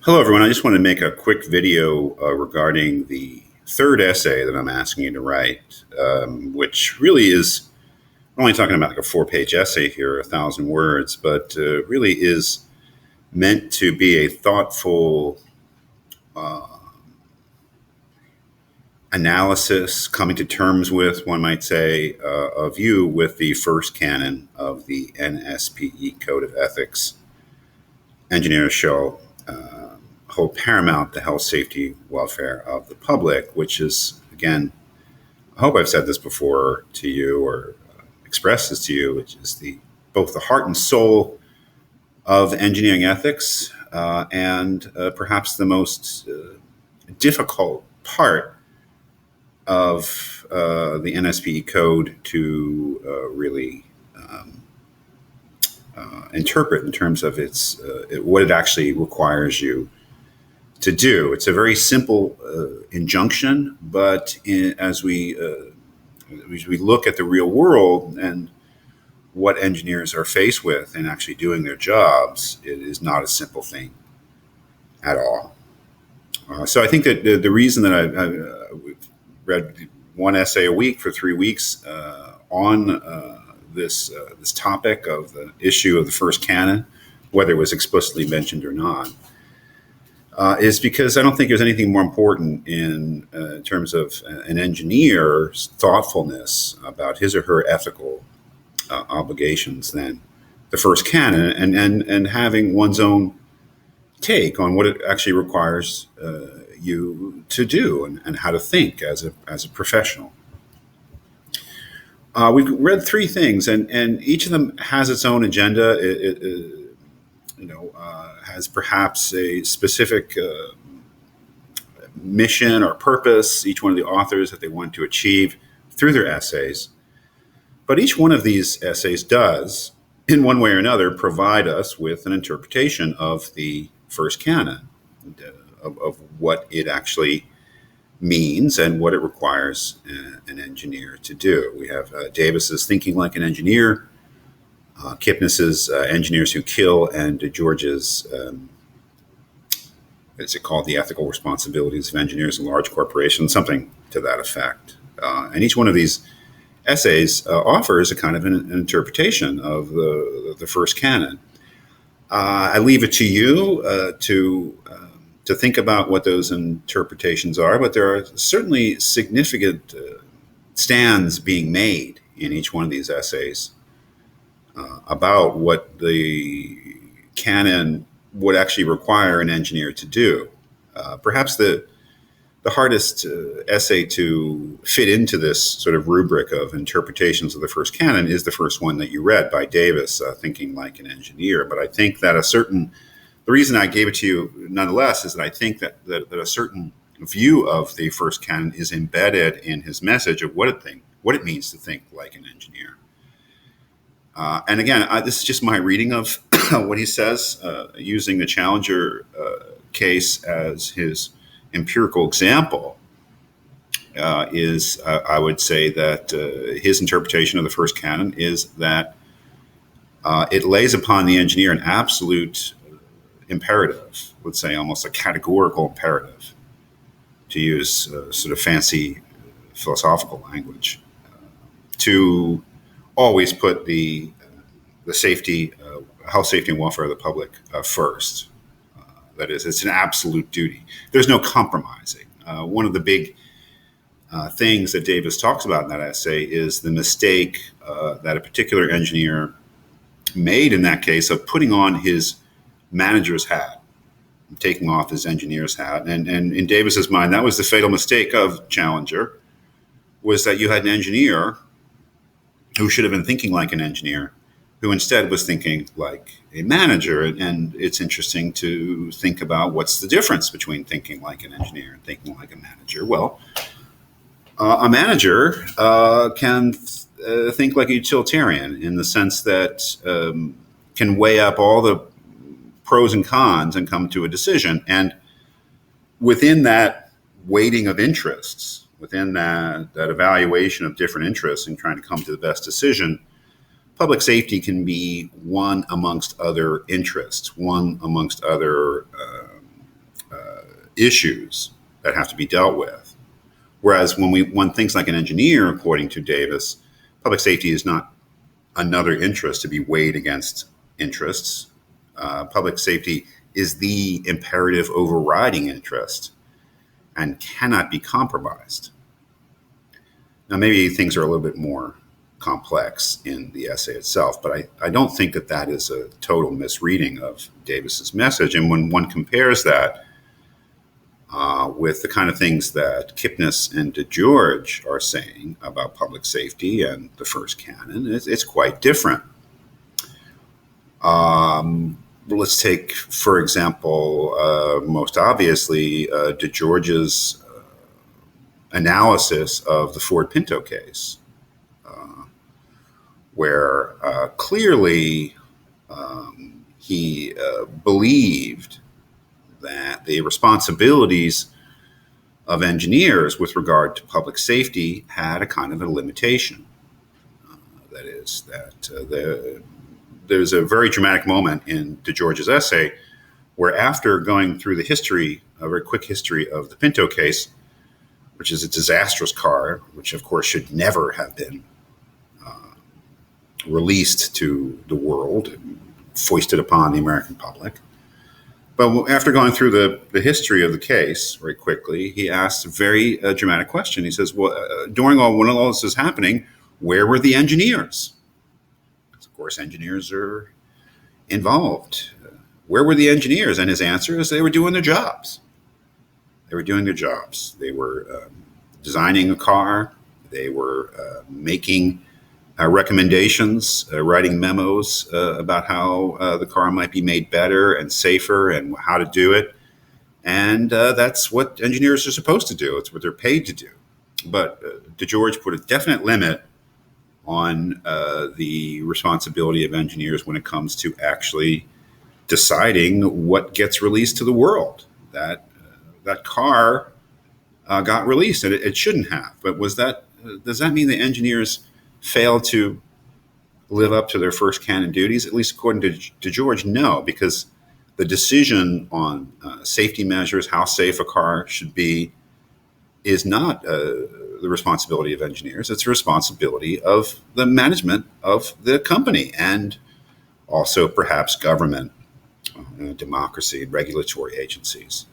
Hello, everyone. I just wanted to make a quick video regarding the third essay that I'm asking you to write, which really is we're only talking about like a four-page essay here, 1,000 words, but really is meant to be a thoughtful uh, analysis, coming to terms with, one might say, of you with the first canon of the NSPE Code of Ethics. Engineers shall hold paramount the health, safety, welfare of the public, which is, again, I hope I've said this before to you or expressed this to you, which is the both the heart and soul of engineering ethics and perhaps the most difficult part of the NSPE code to really interpret in terms of what it actually requires you to do. It's a very simple injunction, but as we look at the real world and what engineers are faced with in actually doing their jobs, it is not a simple thing at all. So I think that the reason that I've read one essay a week for 3 weeks on this topic of the issue of the first canon, whether it was explicitly mentioned or not, is because I don't think there's anything more important in terms of an engineer's thoughtfulness about his or her ethical obligations than the first canon and having one's own take on what it actually requires you to do and how to think as a professional. We've read three things, and each of them has its own agenda. Has perhaps a specific mission or purpose, each one of the authors that they want to achieve through their essays. But each one of these essays does, in one way or another, provide us with an interpretation of the first canon, of what it actually means and what it requires an engineer to do. We have Davis's Thinking Like an Engineer, Kipnis's Engineers Who Kill, and George's, what's it called, The Ethical Responsibilities of Engineers in Large Corporations, something to that effect. And each one of these essays offers a kind of an interpretation of the first canon. I leave it to you to think about what those interpretations are, but there are certainly significant stands being made in each one of these essays about what the canon would actually require an engineer to do. Perhaps the hardest essay to fit into this sort of rubric of interpretations of the first canon is the first one that you read by Davis, Thinking Like an Engineer. But I think that the reason I gave it to you nonetheless is that I think that a certain view of the first canon is embedded in his message of what it means to think like an engineer. And again, this is just my reading of what he says, using the Challenger case as his empirical example. I would say that his interpretation of the first canon is that it lays upon the engineer an absolute imperative, let's say almost a categorical imperative, to use sort of fancy philosophical language, to always put the safety, health, safety, and welfare of the public first. That is, it's an absolute duty. There's no compromising. One of the big things that Davis talks about in that essay is the mistake that a particular engineer made in that case of putting on his manager's hat, taking off his engineer's hat. And in Davis's mind, that was the fatal mistake of Challenger, was that you had an engineer who should have been thinking like an engineer, who instead was thinking like a manager. And it's interesting to think about what's the difference between thinking like an engineer and thinking like a manager. Well, a manager can think like a utilitarian in the sense that can weigh up all the pros and cons and come to a decision. And within that weighting of interests, within that evaluation of different interests and trying to come to the best decision, public safety can be one amongst other interests, one amongst other issues that have to be dealt with. Whereas when one thinks like an engineer, according to Davis, public safety is not another interest to be weighed against interests. Public safety is the imperative overriding interest and cannot be compromised. Now, maybe things are a little bit more complex in the essay itself, but I don't think that that is a total misreading of Davis's message. And when one compares that with the kind of things that Kipnis and DeGeorge are saying about public safety and the first canon, it's quite different. Let's take, for example, most obviously, DeGeorge's analysis of the Ford Pinto case, where clearly he believed that the responsibilities of engineers with regard to public safety had a kind of a limitation. That is, that there's a very dramatic moment in DeGeorge's essay where, after going through the history, a very quick history of the Pinto case, which is a disastrous car, which of course should never have been released to the world and foisted upon the American public. But after going through the history of the case very quickly, he asks a very dramatic question. He says, well, when all this is happening, where were the engineers? Because, of course, engineers are involved. Where were the engineers? And his answer is they were doing their jobs. They were doing their jobs. They were designing a car. They were making recommendations, writing memos about how the car might be made better and safer and how to do it. And that's what engineers are supposed to do. It's what they're paid to do. But DeGeorge put a definite limit on the responsibility of engineers when it comes to actually deciding what gets released to the world. That car got released, and it shouldn't have. But does that mean the engineers failed to live up to their first canon duties? At least according to DeGeorge, no, because the decision on safety measures, how safe a car should be, is not the responsibility of engineers. It's the responsibility of the management of the company and also perhaps government, democracy, and regulatory agencies.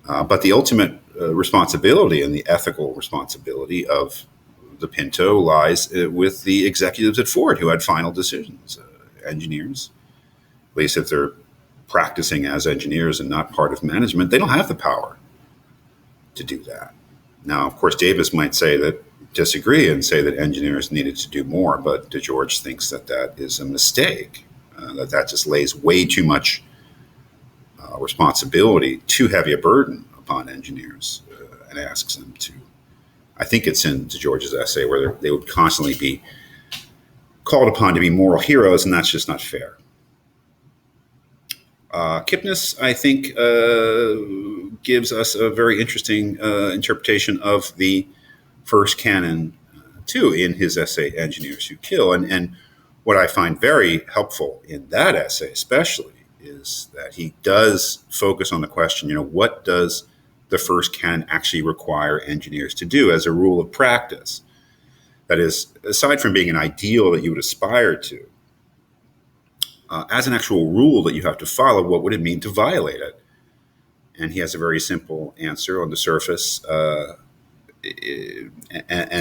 But the ultimate responsibility and the ethical responsibility of the Pinto lies with the executives at Ford who had final decisions. Engineers, at least if they're practicing as engineers and not part of management, they don't have the power to do that. Now, of course, Davis might disagree and say that engineers needed to do more, but DeGeorge thinks that is a mistake, that just lays way too much responsibility, too heavy a burden upon engineers, and asks them to. I think it's in DeGeorge's essay where they would constantly be called upon to be moral heroes, and that's just not fair. Kipnis, I think, gives us a very interesting interpretation of the first canon, too, in his essay, Engineers Who Kill. And what I find very helpful in that essay especially is that he does focus on the question, what does the first canon actually require engineers to do as a rule of practice? That is, aside from being an ideal that you would aspire to, as an actual rule that you have to follow, what would it mean to violate it? And he has a very simple answer on the surface, and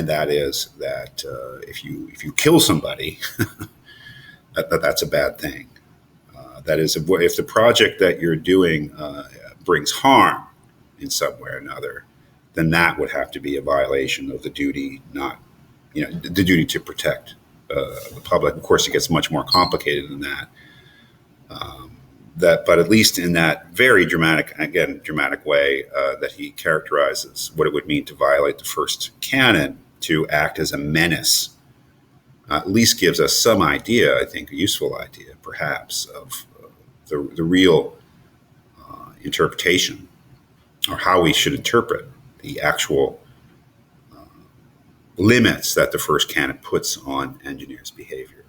that is that if you kill somebody, that's a bad thing. That is, if the project that you're doing brings harm in some way or another, then that would have to be a violation of the duty, the duty to protect the public. Of course, it gets much more complicated than that. But at least in that very dramatic way that he characterizes what it would mean to violate the first canon, to act as a menace, at least gives us some idea, I think, a useful idea, perhaps, of the real interpretation, or how we should interpret the actual limits that the first canon puts on engineers' behavior.